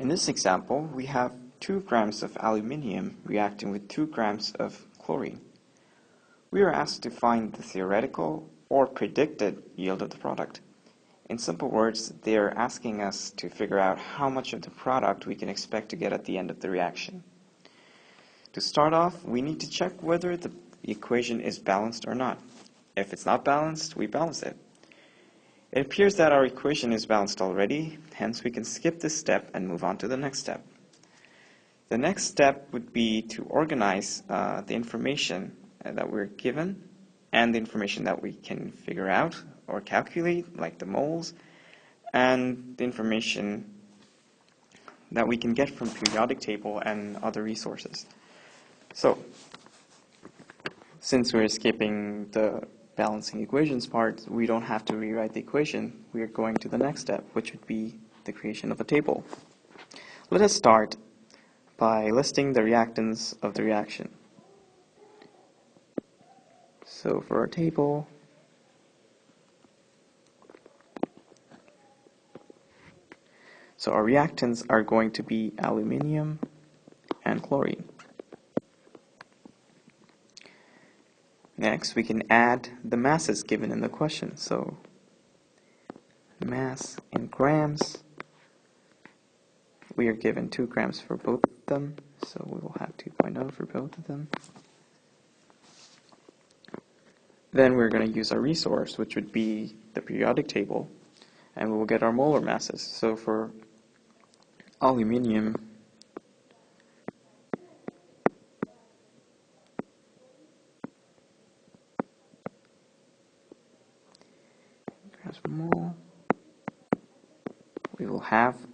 In this example, we have 2 grams of aluminium reacting with 2 grams of chlorine. We are asked to find the theoretical or predicted yield of the product. In simple words, they are asking us to figure out how much of the product we can expect to get at the end of the reaction. To start off, we need to check whether the equation is balanced or not. If it's not balanced, we balance it. It appears that our equation is balanced already, hence we can skip this step and move on to the next step. The next step would be to organize the information that we're given and the information that we can figure out or calculate, like the moles, and the information that we can get from periodic table and other resources. So, since we're skipping the balancing equations part, we don't have to rewrite the equation. We are going to the next step, which would be the creation of a table. Let us start by listing the reactants of the reaction. So for our table, so our reactants are going to be aluminium and chlorine. Next, we can add the masses given in the question. So, mass in grams. We are given 2 grams for both of them, so we will have 2.0 for both of them. Then we're going to use our resource, which would be the periodic table, and we will get our molar masses. So for aluminium, mole, we will have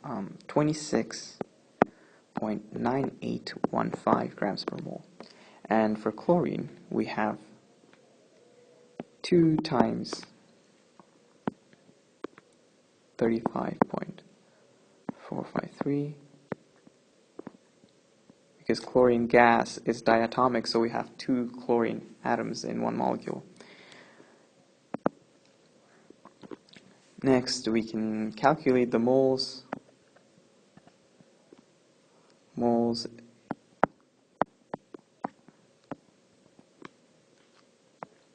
26.9815 grams per mole. And for chlorine, we have 2 times 35.453, because chlorine gas is diatomic, so we have 2 chlorine atoms in one molecule. Next, we can calculate the moles. Moles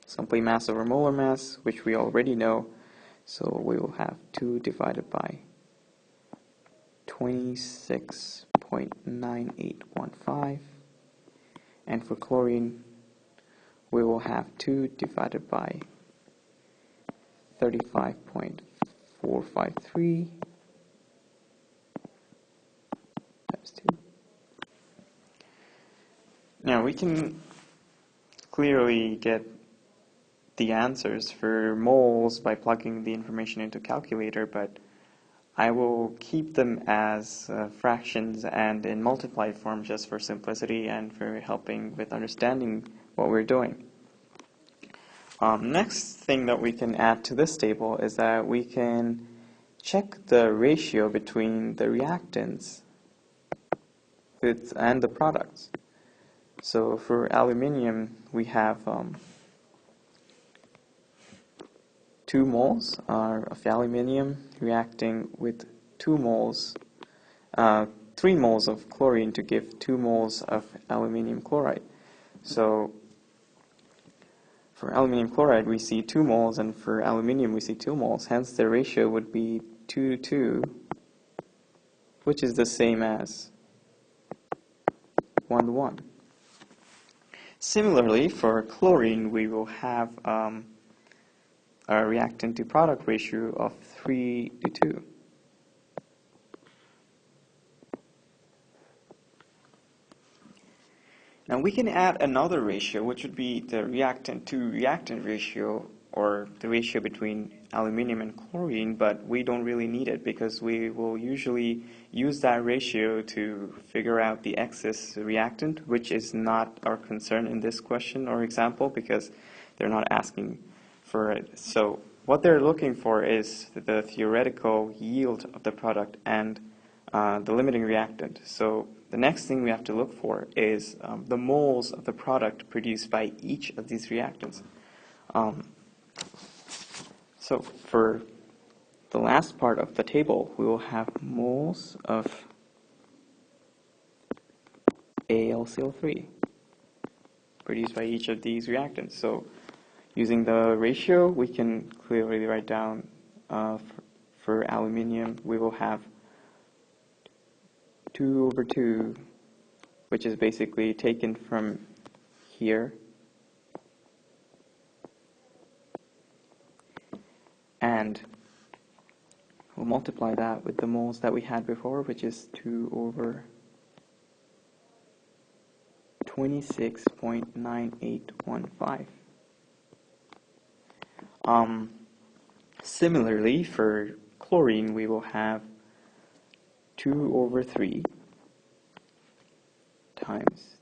simply mass over molar mass, which we already know. So we will have 2 divided by 26.9815. And for chlorine, we will have 2 divided by 35.453 times 2. Now we can clearly get the answers for moles by plugging the information into a calculator, but I will keep them as fractions and in multiplied form just for simplicity and for helping with understanding what we're doing. Next thing that we can add to this table is that we can check the ratio between the reactants and the products. So for aluminium, we have 2 moles of aluminium reacting with 2 moles, 3 moles of chlorine to give 2 moles of aluminium chloride. So for aluminium chloride, we see 2 moles, and for aluminium, we see 2 moles. Hence, the ratio would be 2 to 2, which is the same as 1 to 1. Similarly, for chlorine, we will have a reactant to product ratio of 3 to 2. Now we can add another ratio, which would be the reactant to reactant ratio, or the ratio between aluminium and chlorine, but we don't really need it because we will usually use that ratio to figure out the excess reactant, which is not our concern in this question or example because they're not asking for it. So what they're looking for is the theoretical yield of the product and the limiting reactant. So the next thing we have to look for is the moles of the product produced by each of these reactants. So for the last part of the table, we will have moles of AlCl3 produced by each of these reactants. So using the ratio, we can clearly write down for aluminium, we will have 2/2, which is basically taken from here, and we'll multiply that with the moles that we had before, which is 2/26.9815. Similarly, for chlorine, we will have 2/3 times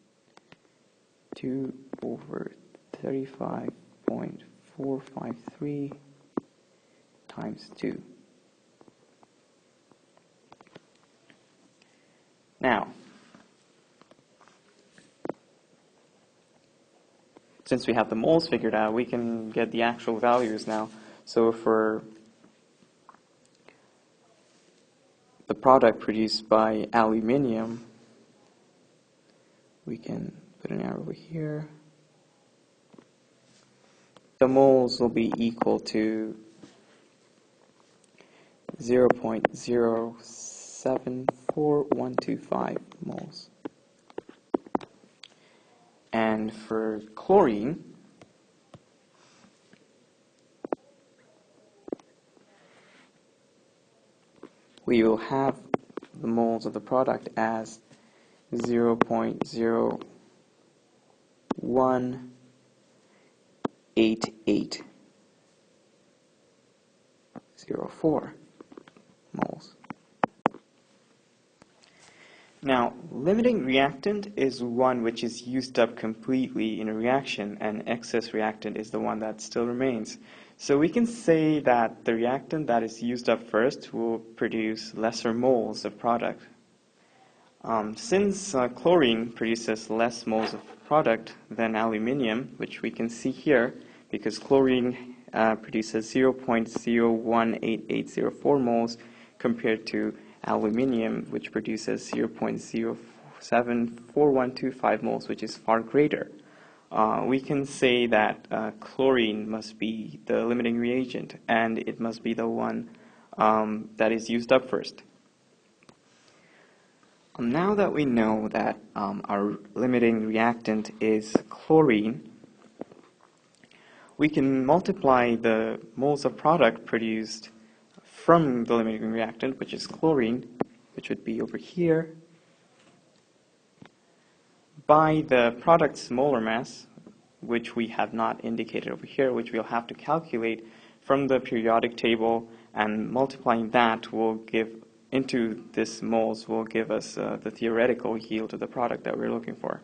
2/35.453 times 2. Now, since we have the moles figured out, we can get the actual values now. So for the product produced by aluminium, we can put an arrow over here. The moles will be equal to 0.074125 moles. And for chlorine, we will have the moles of the product as 0.018804 moles. Now, limiting reactant is one which is used up completely in a reaction, and excess reactant is the one that still remains. So we can say that the reactant that is used up first will produce lesser moles of product. Since chlorine produces less moles of product than aluminium, which we can see here, because chlorine produces 0.018804 moles compared to aluminium, which produces 0.074125 moles, which is far greater. We can say that chlorine must be the limiting reagent, and it must be the one that is used up first. Now that we know that our limiting reactant is chlorine, we can multiply the moles of product produced from the limiting reactant, which is chlorine, which would be over here, by the product's molar mass, which we have not indicated over here, which we'll have to calculate from the periodic table, and multiplying that will give into this moles will give us the theoretical yield of the product that we're looking for.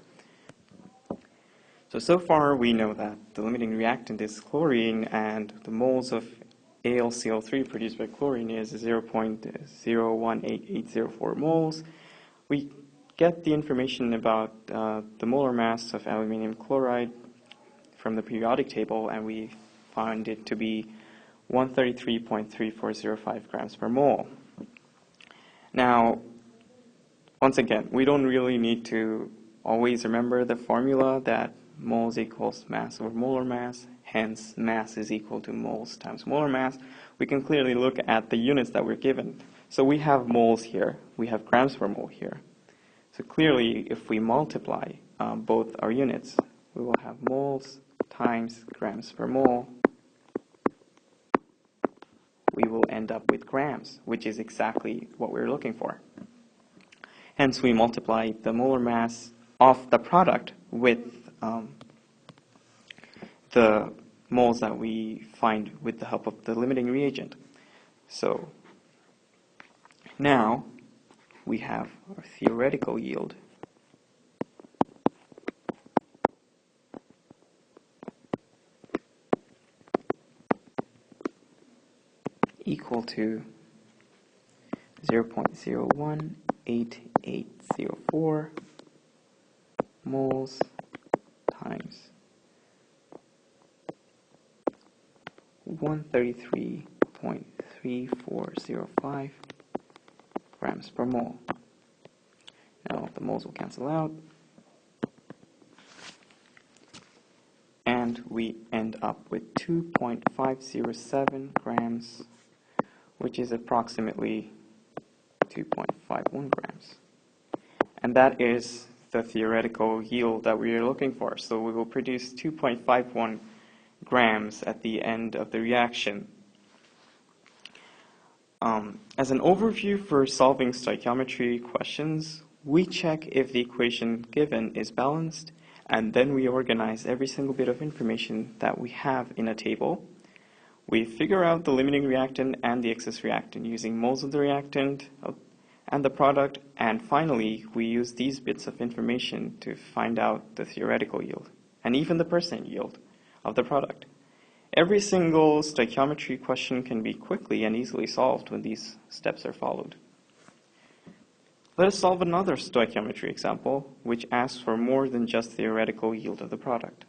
So far we know that the limiting reactant is chlorine, and the moles of AlCl3 produced by chlorine is 0.018804 moles. We get the information about the molar mass of aluminium chloride from the periodic table, and we find it to be 133.3405 grams per mole. Now, once again, we don't really need to always remember the formula that moles equals mass over molar mass, hence mass is equal to moles times molar mass. We can clearly look at the units that we're given. So we have moles here, we have grams per mole here. So clearly, if we multiply both our units, we will have moles times grams per mole. We will end up with grams, which is exactly what we're looking for. Hence, we multiply the molar mass of the product with the moles that we find with the help of the limiting reagent. So now we have our theoretical yield equal to 0.018804 moles times 133.3405 grams per mole. Now the moles will cancel out, and we end up with 2.507 grams, which is approximately 2.51 grams. And that is the theoretical yield that we are looking for. So we will produce 2.51 grams at the end of the reaction. As an overview for solving stoichiometry questions, we check if the equation given is balanced, and then we organize every single bit of information that we have in a table. We figure out the limiting reactant and the excess reactant using moles of the reactant and the product, and finally we use these bits of information to find out the theoretical yield and even the percent yield of the product. Every single stoichiometry question can be quickly and easily solved when these steps are followed. Let us solve another stoichiometry example, which asks for more than just theoretical yield of the product.